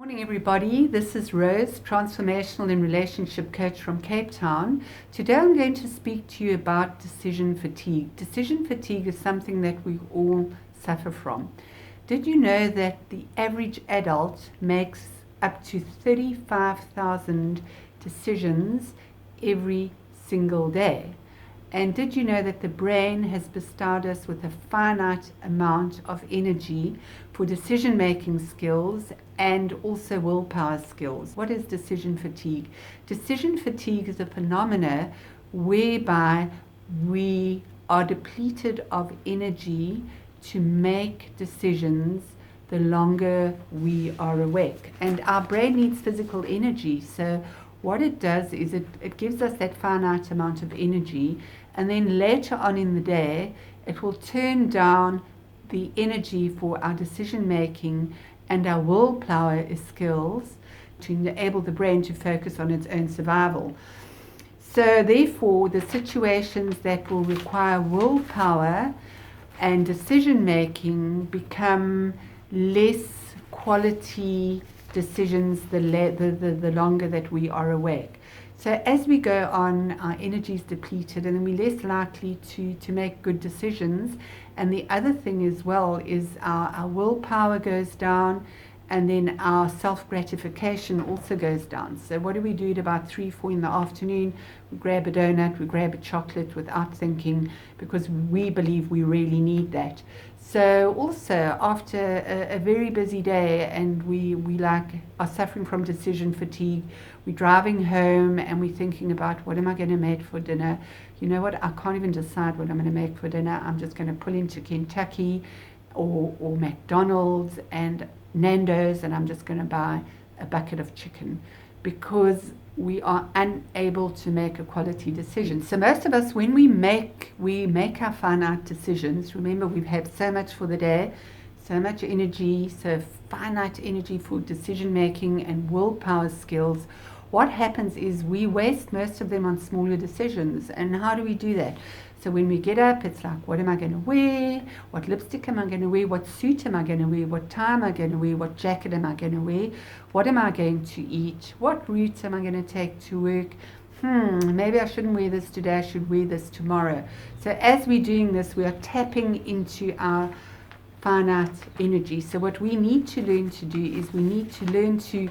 Morning everybody, this is Rose, transformational and relationship coach from Cape Town. Today I'm going to speak to you about decision fatigue. Decision fatigue is something that we all suffer from. Did you know that the average adult makes up to 35,000 decisions every single day? And did you know that the brain has bestowed us with a finite amount of energy for decision-making skills and also willpower skills? What is decision fatigue? Decision fatigue is a phenomena whereby we are depleted of energy to make decisions the longer we are awake. And our brain needs physical energy. So what it does is it gives us that finite amount of energy, and then later on in the day it will turn down the energy for our decision making and our willpower skills to enable the brain to focus on its own survival. So therefore the situations that will require willpower and decision making become less quality decisions the longer that we are awake. So as we go on, our energy is depleted and then we're less likely to make good decisions. And the other thing as well is our willpower goes down, and then our self-gratification also goes down. So what do we do at about 3-4 in the afternoon? We grab a donut, we grab a chocolate without thinking, because we believe we really need that. So also after a very busy day and we are suffering from decision fatigue, we're driving home and we're thinking about, what am I going to make for dinner? You know what, I can't even decide what I'm going to make for dinner. I'm just going to pull into Kentucky or McDonald's and Nando's, and I'm just going to buy a bucket of chicken, because we are unable to make a quality decision. So most of us, when we make our finite decisions, remember we've had so much for the day, so much energy, so finite energy for decision making and willpower skills. What happens is we waste most of them on smaller decisions. And how do we do that? So when we get up, it's like, what am I going to wear? What lipstick am I going to wear? What suit am I going to wear? What tie am I going to wear? What jacket am I going to wear? What am I going to eat? What route am I going to take to work? Maybe I shouldn't wear this today. I should wear this tomorrow. So as we're doing this, we are tapping into our finite energy. So what we need to learn to do is we need to learn to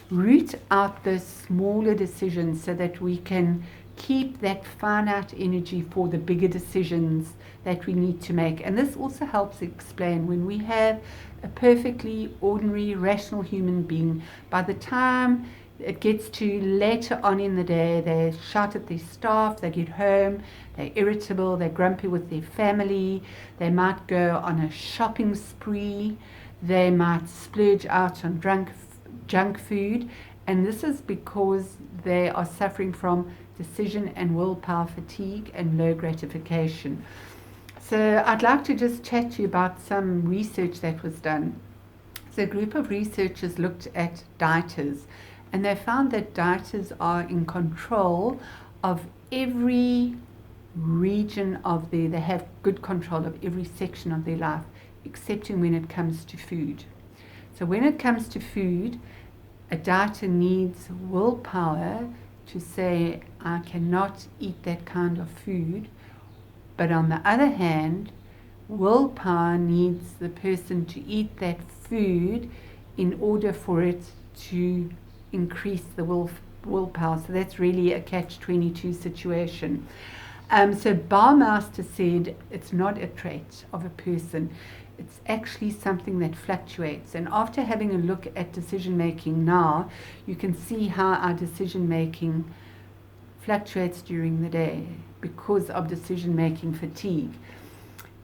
root out those smaller decisions so that we can keep that finite energy for the bigger decisions that we need to make. And this also helps explain when we have a perfectly ordinary, rational human being, by the time it gets to later on in the day, they shout at their staff, they get home, they're irritable, they're grumpy with their family, they might go on a shopping spree, they might splurge out on junk food, and this is because they are suffering from decision and willpower fatigue and low gratification. So I'd like to just chat to you about some research that was done. So a group of researchers looked at dieters, and they found that dieters are in control of every region of they have good control of every section of their life, excepting when it comes to food. So when it comes to food, a dieter needs willpower to say, I cannot eat that kind of food. But on the other hand, willpower needs the person to eat that food in order for it to increase the willpower. So that's really a catch-22 situation. So Baumeister said it's not a trait of a person. It's actually something that fluctuates. And after having a look at decision making now, you can see how our decision making fluctuates during the day because of decision making fatigue.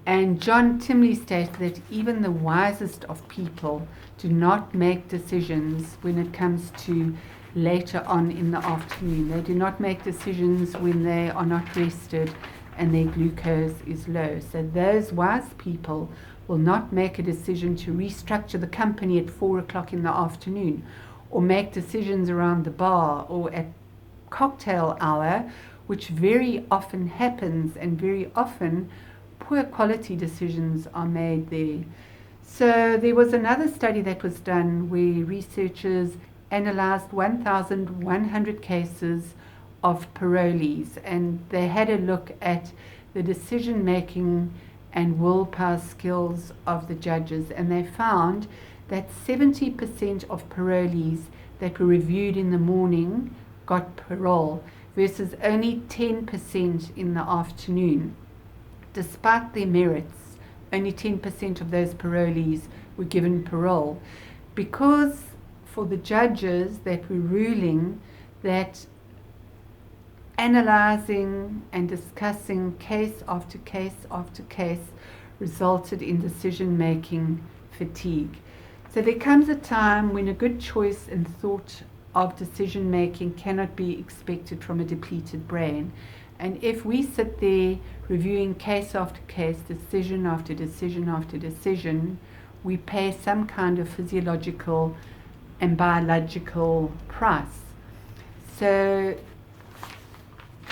And John Timley stated that even the wisest of people do not make decisions when it comes to later on in the afternoon. They do not make decisions when they are not rested and their glucose is low. So those wise people will not make a decision to restructure the company at 4 o'clock in the afternoon, or make decisions around the bar or at cocktail hour, which very often happens, and very often poor quality decisions are made there. So there was another study that was done where researchers analyzed 1,100 cases of parolees, and they had a look at the decision making and willpower skills of the judges, and they found that 70% of parolees that were reviewed in the morning got parole versus only 10% in the afternoon. Despite their merits, only 10% of those parolees were given parole, because for the judges that were ruling that analyzing and discussing case after case after case resulted in decision-making fatigue. So there comes a time when a good choice and thought of decision-making cannot be expected from a depleted brain. And if we sit there reviewing case after case, decision after decision after decision, we pay some kind of physiological and biological price. So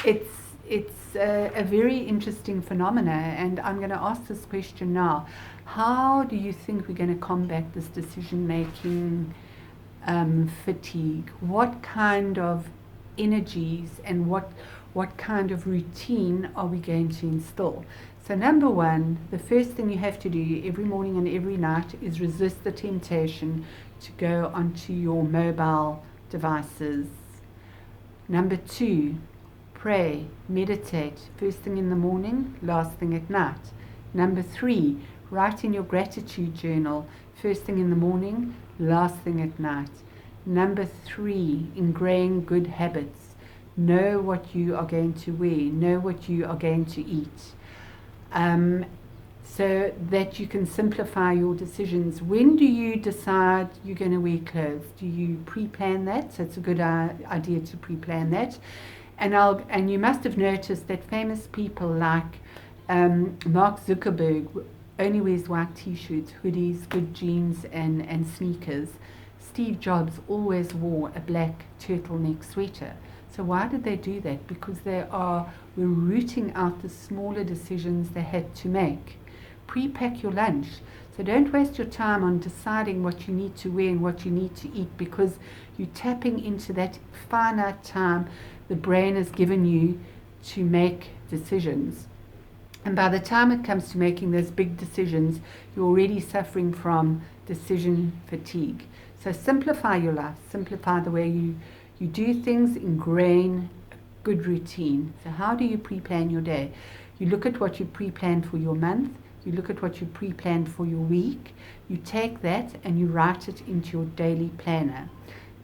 it's a very interesting phenomena, and I'm going to ask this question now. How do you think we're going to combat this decision-making fatigue? What kind of energies and what kind of routine are we going to instill? So number one, the first thing you have to do every morning and every night is resist the temptation to go onto your mobile devices. Number two, pray, meditate, first thing in the morning, last thing at night. Number three, write in your gratitude journal, first thing in the morning, last thing at night. Number three, ingrain good habits. Know what you are going to wear, know what you are going to eat, so that you can simplify your decisions. When do you decide you're going to wear clothes? Do you pre-plan that? So it's a good idea to pre-plan that. And you must have noticed that famous people like Mark Zuckerberg only wears white t-shirts, hoodies, good jeans and sneakers. Steve Jobs always wore a black turtleneck sweater. So why did they do that? Because they were rooting out the smaller decisions they had to make. Pre-pack your lunch. So don't waste your time on deciding what you need to wear and what you need to eat, because you're tapping into that finite time the brain has given you to make decisions. And by the time it comes to making those big decisions, you're already suffering from decision fatigue. So simplify your life, simplify the way you do things, ingrain a good routine. So how do you pre-plan your day? You look at what you pre-planned for your month, you look at what you pre-planned for your week, you take that and you write it into your daily planner.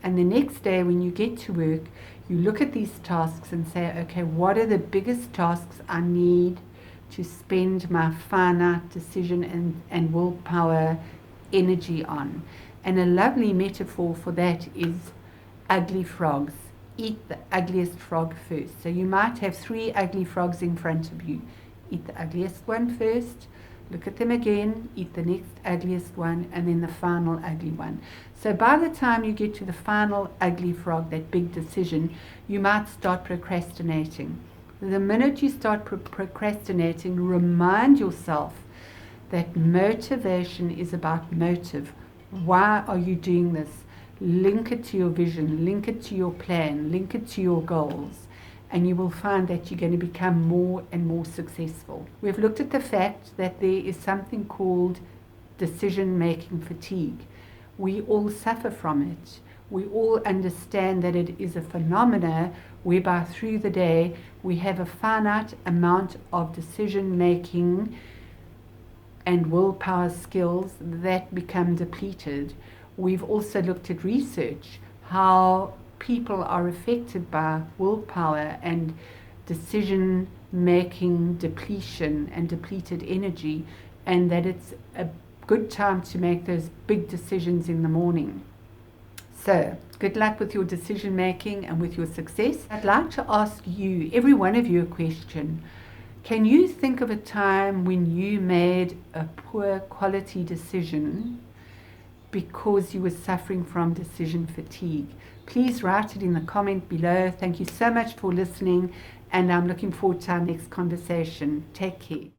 And the next day when you get to work, you look at these tasks and say, okay, what are the biggest tasks I need to spend my finite decision and willpower energy on? And a lovely metaphor for that is ugly frogs. Eat the ugliest frog first. So you might have 3 ugly frogs in front of you. Eat the ugliest one first, look at them again, eat the next ugliest one, and then the final ugly one. So by the time you get to the final ugly frog, that big decision, you might start procrastinating. The minute you start procrastinating, remind yourself that motivation is about motive. Why are you doing this? Link it to your vision, link it to your plan, link it to your goals, and you will find that you're going to become more and more successful. We've looked at the fact that there is something called decision-making fatigue. We all suffer from it. We all understand that it is a phenomena whereby through the day we have a finite amount of decision-making and willpower skills that become depleted. We've also looked at research, how people are affected by willpower and decision-making depletion and depleted energy, and that it's a good time to make those big decisions in the morning. So, good luck with your decision-making and with your success. I'd like to ask you, every one of you, a question. Can you think of a time when you made a poor quality decision because you were suffering from decision fatigue? Please write it in the comment below. Thank you so much for listening, and I'm looking forward to our next conversation. Take care.